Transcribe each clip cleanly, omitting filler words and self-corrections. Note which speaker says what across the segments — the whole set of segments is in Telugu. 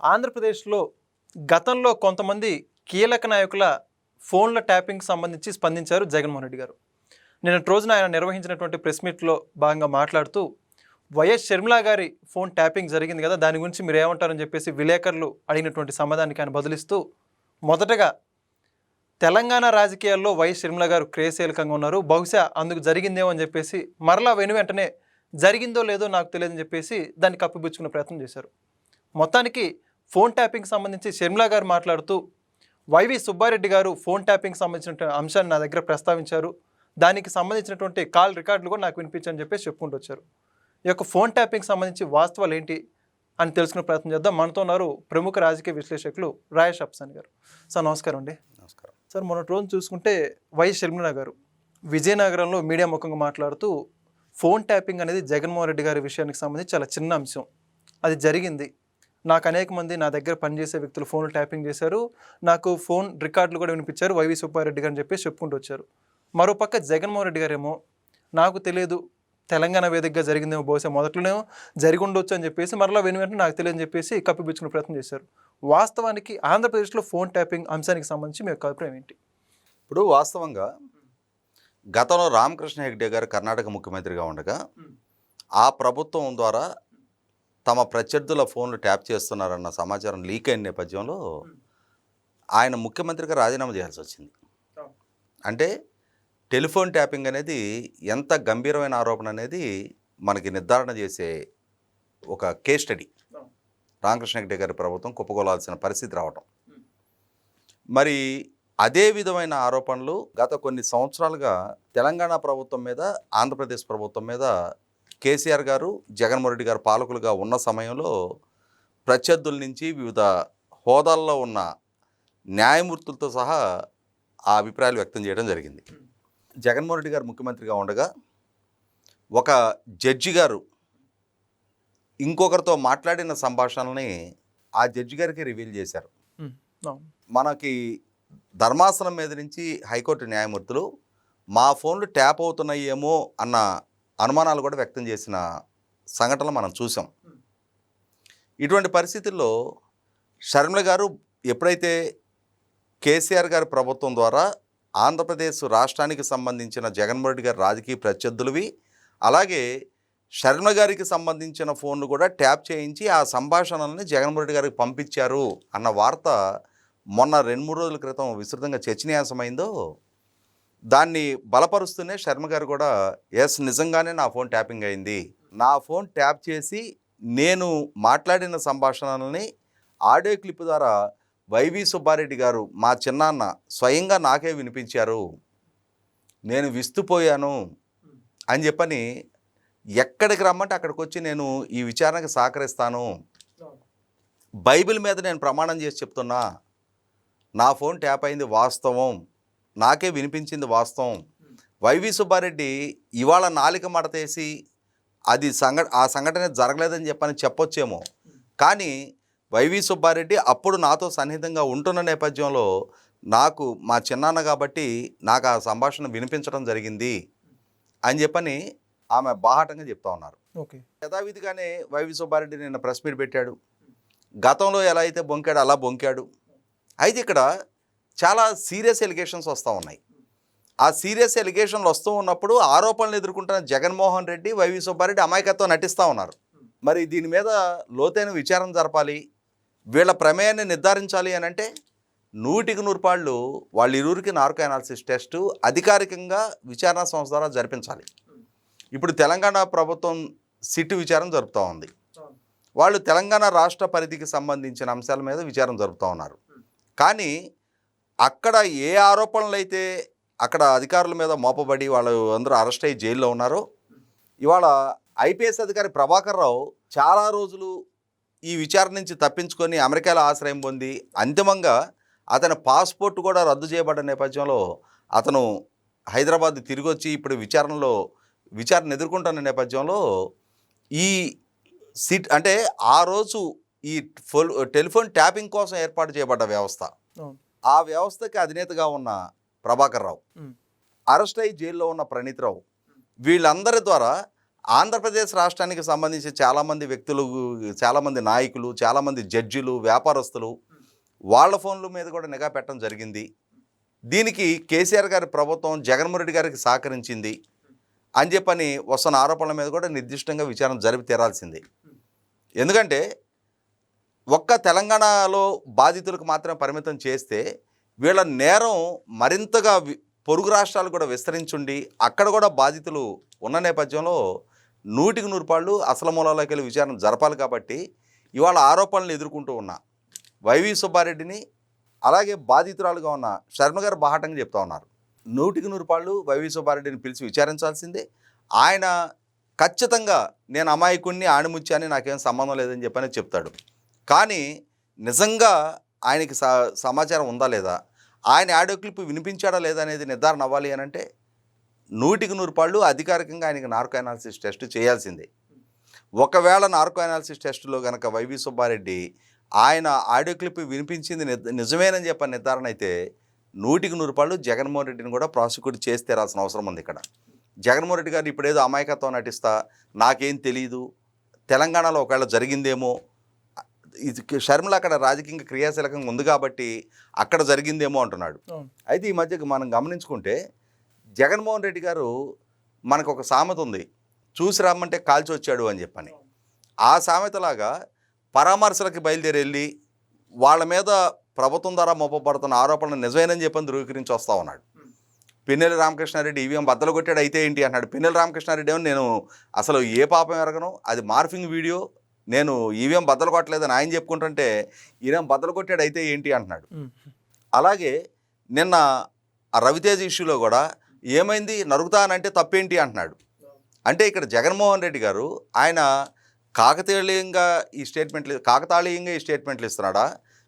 Speaker 1: ఆంధ్రప్రదేశ్లో గతంలో కొంతమంది కీలక నాయకుల ఫోన్ల ట్యాపింగ్ సంబంధించి స్పందించారు జగన్మోహన్ రెడ్డి గారు. నిన్నటి రోజున ఆయన నిర్వహించినటువంటి ప్రెస్ మీట్లో భాగంగా మాట్లాడుతూ వైఎస్ షర్మిల గారి ఫోన్ ట్యాపింగ్ జరిగింది కదా, దాని గురించి మీరు ఏమంటారని చెప్పేసి విలేకరులు అడిగినటువంటి సమాధానానికి ఆయన బదులిస్తూ, మొదటగా తెలంగాణ రాజకీయాల్లో వైఎస్ షర్మిల గారు క్రియాశీలకంగా ఉన్నారు, బహుశా అందుకు జరిగిందేమో అని చెప్పేసి మరలా వెంటనే జరిగిందో లేదో నాకు తెలియదని చెప్పేసి దాన్ని కప్పిపుచ్చుకునే ప్రయత్నం చేశారు. మొత్తానికి ఫోన్ ట్యాపింగ్ సంబంధించి షర్మిల గారు మాట్లాడుతూ, వైవి సుబ్బారెడ్డి గారు ఫోన్ ట్యాపింగ్ సంబంధించిన అంశాన్ని నా దగ్గర ప్రస్తావించారు, దానికి సంబంధించినటువంటి కాల్ రికార్డులు కూడా నాకు వినిపించని చెప్పేసి చెప్పుకుంటూ వచ్చారు. ఈ యొక్క ఫోన్ ట్యాపింగ్ సంబంధించి వాస్తవాలు ఏంటి అని తెలుసుకునే ప్రయత్నం చేద్దాం. మనతో ఉన్నారు ప్రముఖ రాజకీయ విశ్లేషకులు రాయేష్ అప్సాని గారు. సార్ నమస్కారం అండి.
Speaker 2: నమస్కారం
Speaker 1: సార్, మొన్నటి రోజు చూసుకుంటే వైఎస్ షర్మిల గారు విజయనగరంలో మీడియా ముఖంగా మాట్లాడుతూ, ఫోన్ ట్యాపింగ్ అనేది జగన్మోహన్ రెడ్డి గారి విషయానికి సంబంధించి చాలా చిన్న అంశం, అది జరిగింది, నాకు అనేక మంది నా దగ్గర పనిచేసే వ్యక్తులు ఫోన్లు ట్యాపింగ్ చేశారు, నాకు ఫోన్ రికార్డులు కూడా వినిపించారు వైవి సుబ్బారెడ్డి గారు అని చెప్పేసి చెప్పుకుంటూ వచ్చారు. మరోపక్క జగన్మోహన్ రెడ్డి గారేమో నాకు తెలియదు, తెలంగాణ వేదికగా జరిగిందేమో, బహుశా మొదట్లోనేమో జరిగి ఉండొచ్చు అని చెప్పేసి మరలా వెంటనే నాకు తెలియదని చెప్పేసి కప్పిపుచ్చుకునే ప్రయత్నం చేశారు. వాస్తవానికి ఆంధ్రప్రదేశ్లో ఫోన్ ట్యాపింగ్ అంశానికి సంబంధించి మీ యొక్క అభిప్రాయం ఏంటి?
Speaker 2: ఇప్పుడు వాస్తవంగా గతంలో రామకృష్ణ హెగ్డే గారు కర్ణాటక ముఖ్యమంత్రిగా ఉండగా ఆ ప్రభుత్వం ద్వారా తమ ప్రత్యర్థుల ఫోన్లు ట్యాప్ చేస్తున్నారన్న సమాచారం లీక్ అయిన నేపథ్యంలో ఆయన ముఖ్యమంత్రిగా రాజీనామా చేయాల్సి వచ్చింది. అంటే టెలిఫోన్ ట్యాపింగ్ అనేది ఎంత గంభీరమైన ఆరోపణ అనేది మనకి నిర్ధారణ చేసే ఒక కేస్ స్టడీ. రామకృష్ణ హెగ్డే గారి ప్రభుత్వం కుప్పకూలాల్సిన పరిస్థితి రావటం, మరి అదే విధమైన ఆరోపణలు గత కొన్ని సంవత్సరాలుగా తెలంగాణ ప్రభుత్వం మీద, ఆంధ్రప్రదేశ్ ప్రభుత్వం మీద కేసీఆర్ గారు, జగన్మోహన్ రెడ్డి గారు పాలకులుగా ఉన్న సమయంలో ప్రత్యర్థుల నుంచి వివిధ హోదాల్లో ఉన్న న్యాయమూర్తులతో సహా ఆ అభిప్రాయాలు వ్యక్తం చేయడం జరిగింది. జగన్మోహన్ రెడ్డి గారు ముఖ్యమంత్రిగా ఉండగా ఒక జడ్జి గారు ఇంకొకరితో మాట్లాడిన సంభాషణల్ని ఆ జడ్జి గారికి రివీల్ చేశారు. మనకి ధర్మాసనం మీద నుంచి హైకోర్టు న్యాయమూర్తులు మా ఫోన్లు ట్యాప్ అవుతున్నాయేమో అన్న అనుమానాలు కూడా వ్యక్తం చేసిన సంఘటనలు మనం చూసాం. ఇటువంటి పరిస్థితుల్లో షర్మిల గారు ఎప్పుడైతే కేసీఆర్ గారి ప్రభుత్వం ద్వారా ఆంధ్రప్రదేశ్ రాష్ట్రానికి సంబంధించిన జగన్మోహన్ రెడ్డి గారి రాజకీయ ప్రత్యర్థులవి, అలాగే షర్మిల గారికి సంబంధించిన ఫోన్లు కూడా ట్యాప్ చేయించి ఆ సంభాషణల్ని జగన్మోహన్ రెడ్డి గారికి పంపించారు అన్న వార్త మొన్న 2-3 రోజుల క్రితం విస్తృతంగా చర్చనీయాంశమైందో, దాన్ని బలపరుస్తూనే షర్మిల గారు కూడా ఎస్ నిజంగానే నా ఫోన్ ట్యాపింగ్ అయింది, నా ఫోన్ ట్యాప్ చేసి నేను మాట్లాడిన సంభాషణల్ని ఆడియో క్లిప్ ద్వారా వైవి సుబ్బారెడ్డి గారు మా చిన్నాన్న స్వయంగా నాకే వినిపించారు, నేను విస్తుపోయాను అని చెప్పని ఎక్కడికి రమ్మంటే అక్కడికి వచ్చి నేను ఈ విచారణకు సహకరిస్తాను, బైబిల్ మీద నేను ప్రమాణం చేసి చెప్తున్నా, నా ఫోన్ ట్యాప్ అయింది వాస్తవం, నాకే వినిపించింది వాస్తవం. వైవి సుబ్బారెడ్డి ఇవాళ నాలిక మడతేసి అది ఆ సంఘటన జరగలేదని చెప్పొచ్చేమో, కానీ వైవి సుబ్బారెడ్డి అప్పుడు నాతో సన్నిహితంగా ఉంటున్న నేపథ్యంలో నాకు మా చిన్నాన్న కాబట్టి నాకు ఆ సంభాషణ వినిపించడం జరిగింది అని చెప్పని ఆమె బాహాటంగా చెప్తా ఉన్నారు.
Speaker 1: ఓకే,
Speaker 2: యథావిధిగానే వైవి సుబ్బారెడ్డి నిన్న ప్రెస్ మీట్ పెట్టాడు. గతంలో ఎలా అయితే బొంకాడు అలా బొంకాడు. అయితే ఇక్కడ చాలా సీరియస్ ఎలిగేషన్స్ వస్తూ ఉన్నాయి. ఆ సీరియస్ ఎలిగేషన్లు వస్తూ ఉన్నప్పుడు ఆరోపణలు ఎదుర్కొంటున్న జగన్మోహన్ రెడ్డి, వైవి సుబ్బారెడ్డి అమాయకత్వం నటిస్తూ ఉన్నారు. మరి దీని మీద లోతైన విచారణ జరపాలి, వీళ్ళ ప్రమేయాన్ని నిర్ధారించాలి అని అంటే 100% వాళ్ళ ఇరువురికి నార్కో అనాలిసిస్ టెస్టు అధికారికంగా విచారణ సంస్థ ద్వారా జరిపించాలి. ఇప్పుడు తెలంగాణ ప్రభుత్వం సిట్ విచారణ జరుపుతూ ఉంది. వాళ్ళు తెలంగాణ రాష్ట్ర పరిధికి సంబంధించిన అంశాల మీద విచారణ జరుపుతూ ఉన్నారు. కానీ అక్కడ ఏ ఆరోపణలు అయితే అక్కడ అధికారుల మీద మోపబడి వాళ్ళు అందరూ అరెస్ట్ అయ్యి జైల్లో ఉన్నారో, ఇవాళ ఐపీఎస్ అధికారి ప్రభాకర్ రావు చాలా రోజులు ఈ విచారణ నుంచి తప్పించుకొని అమెరికాలో ఆశ్రయం పొంది అంతిమంగా అతని పాస్పోర్ట్ కూడా రద్దు చేయబడ్డ నేపథ్యంలో అతను హైదరాబాద్ తిరిగి వచ్చి ఇప్పుడు విచారణ ఎదుర్కొంటున్న నేపథ్యంలో ఈ సిట్ అంటే ఆ రోజు ఈ టెలిఫోన్ ట్యాపింగ్ కోసం ఏర్పాటు చేయబడ్డ వ్యవస్థ, ఆ వ్యవస్థకి అధినేతగా ఉన్న ప్రభాకర్ రావు, అరెస్ట్ అయ్యి జైల్లో ఉన్న ప్రణీత్ రావు, వీళ్ళందరి ద్వారా ఆంధ్రప్రదేశ్ రాష్ట్రానికి సంబంధించి చాలామంది వ్యక్తులు, చాలామంది నాయకులు, చాలామంది జడ్జిలు, వ్యాపారస్తులు వాళ్ళ ఫోన్ల మీద కూడా నిఘా పెట్టడం జరిగింది. దీనికి కేసీఆర్ గారి ప్రభుత్వం జగన్మోహన్ రెడ్డి గారికి సహకరించింది అని చెప్పని వస్తున్న ఆరోపణల మీద కూడా నిర్దిష్టంగా విచారణ జరిపి తీరాల్సింది. ఎందుకంటే ఒక్క తెలంగాణలో బాధితులకు మాత్రమే పరిమితం చేస్తే వీళ్ళ నేరం మరింతగా పొరుగు రాష్ట్రాలు కూడా విస్తరించుండి అక్కడ కూడా బాధితులు ఉన్న నేపథ్యంలో 100% అసలు మూలాల్లోకి వెళ్ళి విచారణ జరపాలి. కాబట్టి ఇవాళ ఆరోపణలు ఎదుర్కొంటూ ఉన్న వైవి సుబ్బారెడ్డిని, అలాగే బాధితురాలుగా ఉన్న శర్మ గారు బాహాటంగా చెప్తా ఉన్నారు. 100% వైవి సుబ్బారెడ్డిని పిలిచి విచారించాల్సిందే. ఆయన ఖచ్చితంగా నేను అమాయకుణ్ణి, ఆణిముత్యాన్ని, నాకేం సంబంధం లేదని చెప్పని చెప్తాడు. కానీ నిజంగా ఆయనకి సమాచారం ఉందా లేదా, ఆయన ఆడియో క్లిప్ వినిపించాడా లేదా అనేది నిర్ధారణ అవ్వాలి అని అంటే 100% అధికారికంగా ఆయనకి నార్కో అనాలిసిస్ టెస్ట్ చేయాల్సిందే. ఒకవేళ నార్కో అనాలిసిస్ టెస్టులో కనుక వైవి సుబ్బారెడ్డి ఆయన ఆడియో క్లిప్ వినిపించింది నిజమేనని చెప్పని నిర్ధారణ అయితే 100% జగన్మోహన్ రెడ్డిని కూడా ప్రాసిక్యూట్ చేసి తీరాల్సిన అవసరం ఉంది. ఇక్కడ జగన్మోహన్ రెడ్డి గారు ఇప్పుడేదో అమాయకత్వం నటిస్తా, నాకేం తెలీదు, తెలంగాణలో ఒకవేళ జరిగిందేమో, ఇది షర్మిల అక్కడ రాజకీయ క్రియాశీలకంగా ఉంది కాబట్టి అక్కడ జరిగిందేమో అంటున్నాడు. అయితే ఈ మధ్య మనం గమనించుకుంటే జగన్మోహన్ రెడ్డి గారు, మనకు ఒక సామెత ఉంది, చూసి రమ్మంటే కాల్చి వచ్చాడు అని చెప్పని. ఆ సామెతలాగా పరామర్శలకి బయలుదేరి వెళ్ళి వాళ్ళ మీద ప్రభుత్వం ద్వారా మోపబడుతున్న ఆరోపణలు నిజమేనని చెప్పని ధృవీకరించి వస్తూ ఉన్నాడు. పిన్నెల్లి రామకృష్ణారెడ్డి ఈవీఎం బద్దలు కొట్టాడు అయితే ఏంటి అన్నాడు. పిన్నెల్లి రామకృష్ణారెడ్డి ఏమో నేను అసలు ఏ పాపం ఎరగను, అది మార్ఫింగ్ వీడియో, నేను ఈవీఎం బద్దలు కొట్టలేదని ఆయన చెప్పుకుంటుంటే ఈయన బద్దలు కొట్టాడు అయితే ఏంటి అంటున్నాడు. అలాగే నిన్న ఆ రవితేజ ఇష్యూలో కూడా ఏమైంది, నరుగుతానంటే తప్పేంటి అంటున్నాడు. అంటే ఇక్కడ జగన్మోహన్ రెడ్డి గారు ఆయన కాకతాళీయంగా ఈ స్టేట్మెంట్లు ఇస్తున్నాడా,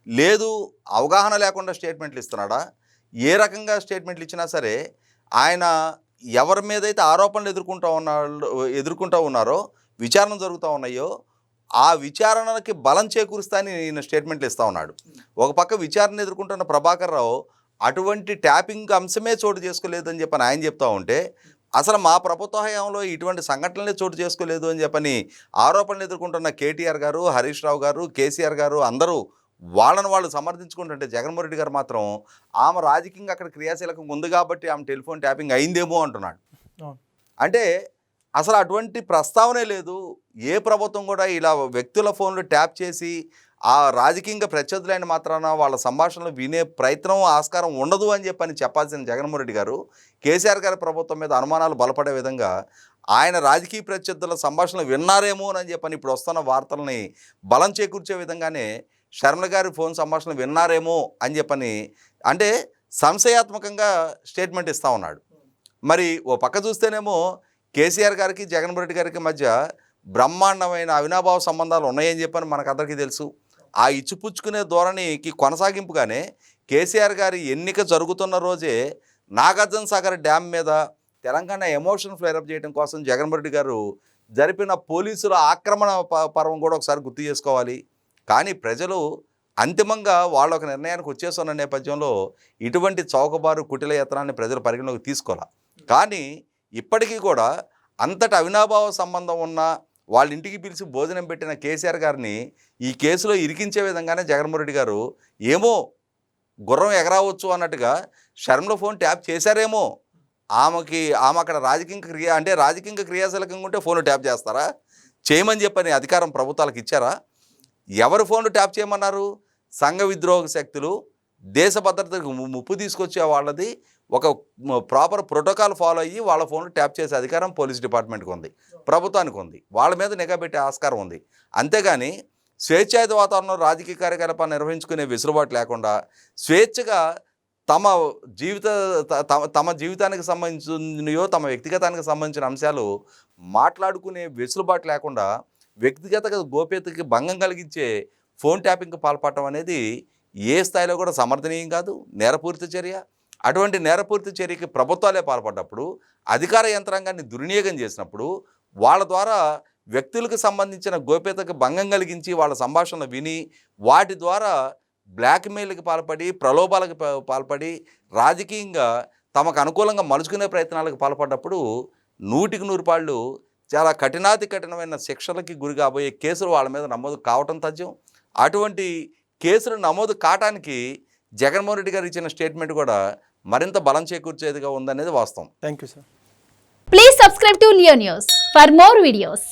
Speaker 2: లేదు అవగాహన లేకుండా స్టేట్మెంట్లు ఇస్తున్నాడా, ఏ రకంగా స్టేట్మెంట్లు ఇచ్చినా సరే ఆయన ఎవరి మీద అయితే ఆరోపణలు ఎదుర్కొంటూ ఉన్నారో, విచారణ జరుగుతూ ఉన్నాయో ఆ విచారణకి బలం చేకూరుస్తాని ఈయన స్టేట్మెంట్లు ఇస్తూ ఉన్నాడు. ఒక పక్క విచారణ ఎదుర్కొంటున్న ప్రభాకర్ రావు అటువంటి ట్యాపింగ్ అంశమే చోటు చేసుకోలేదని చెప్పని ఆయన చెప్తూ ఉంటే, అసలు మా ప్రభుత్వ హయాంలో ఇటువంటి సంఘటనలే చోటు చేసుకోలేదు అని చెప్పని ఆరోపణలు ఎదుర్కొంటున్న కేటీఆర్ గారు, హరీష్ రావు గారు, కేసీఆర్ గారు అందరూ వాళ్ళని వాళ్ళు సమర్థించుకుంటుంటే జగన్మోహన్ రెడ్డి గారు మాత్రం ఆమె రాజకీయంగా అక్కడ క్రియాశీలకంగా ఉంది కాబట్టి ఆమె టెలిఫోన్ ట్యాపింగ్ అయిందేమో అంటున్నాడు. అంటే అసలు అటువంటి ప్రస్తావనే లేదు. ఏ ప్రభుత్వం కూడా ఇలా వ్యక్తుల ఫోన్లు ట్యాప్ చేసి ఆ రాజకీయంగా ప్రత్యర్థులైన మాత్రాన వాళ్ళ సంభాషణలు వినే ప్రయత్నం, ఆస్కారం ఉండదు అని చెప్పాల్సిన జగన్మోహన్ రెడ్డి గారు కేసీఆర్ గారి ప్రభుత్వం మీద అనుమానాలు బలపడే విధంగా ఆయన రాజకీయ ప్రత్యర్థుల సంభాషణలు విన్నారేమో అని చెప్పని ఇప్పుడు వస్తున్న వార్తల్ని బలం చేకూర్చే విధంగానే శర్మ గారి ఫోన్ సంభాషణలు విన్నారేమో అని చెప్పని అంటే సంశయాత్మకంగా స్టేట్మెంట్ ఇస్తూ ఉన్నాడు. మరి ఓ పక్క చూస్తేనేమో కేసీఆర్ గారికి జగన్మోహన్ రెడ్డి గారికి మధ్య బ్రహ్మాండమైన అవినాభావ సంబంధాలు ఉన్నాయని చెప్పని మనకు అందరికీ తెలుసు. ఆ ఇచ్చిపుచ్చుకునే ధోరణికి కొనసాగింపుగానే కేసీఆర్ గారి ఎన్నిక జరుగుతున్న రోజే నాగార్జున సాగర్ డ్యామ్ మీద తెలంగాణ ఎమోషన్ ఫ్లేరప్ చేయడం కోసం జగన్మోహన్ రెడ్డి గారు జరిపిన పోలీసుల ఆక్రమణ పర్వం కూడా ఒకసారి గుర్తు చేసుకోవాలి. కానీ ప్రజలు అంతిమంగా వాళ్ళ ఒక నిర్ణయానికి వచ్చేస్తున్న నేపథ్యంలో ఇటువంటి చౌకబారు కుటిల యత్నాన్ని ప్రజలు పరిగణలోకి తీసుకోవాలి. కానీ ఇప్పటికీ కూడా అంతటి అవినాభావ సంబంధం ఉన్న వాళ్ళ ఇంటికి పిలిచి భోజనం పెట్టిన కేసీఆర్ గారిని ఈ కేసులో ఇరికించే విధంగానే జగన్మోహన్ రెడ్డి గారు ఏమో గుర్రం ఎగరావచ్చు అన్నట్టుగా షర్మిల ఫోన్ ట్యాప్ చేశారేమో. ఆమె అక్కడ రాజకీయ క్రియాశీలకంగా ఉంటే ఫోన్లు ట్యాప్ చేస్తారా? చేయమని చెప్పని అధికారం ప్రభుత్వాలకు ఇచ్చారా? ఎవరు ఫోన్లు ట్యాప్ చేయమన్నారు? సంఘ విద్రోహ శక్తులు, దేశ భద్రతకు ముప్పు తీసుకొచ్చే వాళ్ళది ఒక ప్రాపర్ ప్రోటోకాల్ ఫాలో అయ్యి వాళ్ళ ఫోన్లు ట్యాప్ చేసే అధికారం పోలీస్ డిపార్ట్మెంట్కి ఉంది, ప్రభుత్వానికి ఉంది, వాళ్ళ మీద నిఘా పెట్టే ఆస్కారం ఉంది. అంతేగాని స్వేచ్ఛాయుత వాతావరణంలో రాజకీయ కార్యకలాపాలు నిర్వహించుకునే వెసులుబాటు లేకుండా స్వేచ్ఛగా తమ జీవితానికి సంబంధించినయో తమ వ్యక్తిగతానికి సంబంధించిన అంశాలు మాట్లాడుకునే వెసులుబాటు లేకుండా వ్యక్తిగత గోప్యతకి భంగం కలిగించే ఫోన్ ట్యాపింగ్కి పాల్పడటం అనేది ఏ స్థాయిలో కూడా సమర్థనీయం కాదు, నేరపూరిత చర్య. అటువంటి నేరపూరిత చర్యకి ప్రభుత్వాలే పాల్పడ్డప్పుడు, అధికార యంత్రాంగాన్ని దుర్వినియోగం చేసినప్పుడు, వాళ్ళ ద్వారా వ్యక్తులకు సంబంధించిన గోప్యతకు భంగం కలిగించి వాళ్ళ సంభాషణలు విని వాటి ద్వారా బ్లాక్మెయిల్కి పాల్పడి, ప్రలోభాలకు పాల్పడి, రాజకీయంగా తమకు అనుకూలంగా మలుచుకునే ప్రయత్నాలకు పాల్పడ్డప్పుడు 100% చాలా కఠినమైన శిక్షలకి గురి కాబోయే కేసులు వాళ్ళ మీద నమోదు కావటం తథ్యం. అటువంటి కేసులు నమోదు కావటానికి జగన్మోహన్ రెడ్డి గారు ఇచ్చిన స్టేట్మెంట్ కూడా మరింత బలం చేకూర్చేదిగా ఉందనేది వాస్తవం.
Speaker 1: Thank you sir.
Speaker 3: Please subscribe to Leo News for more videos.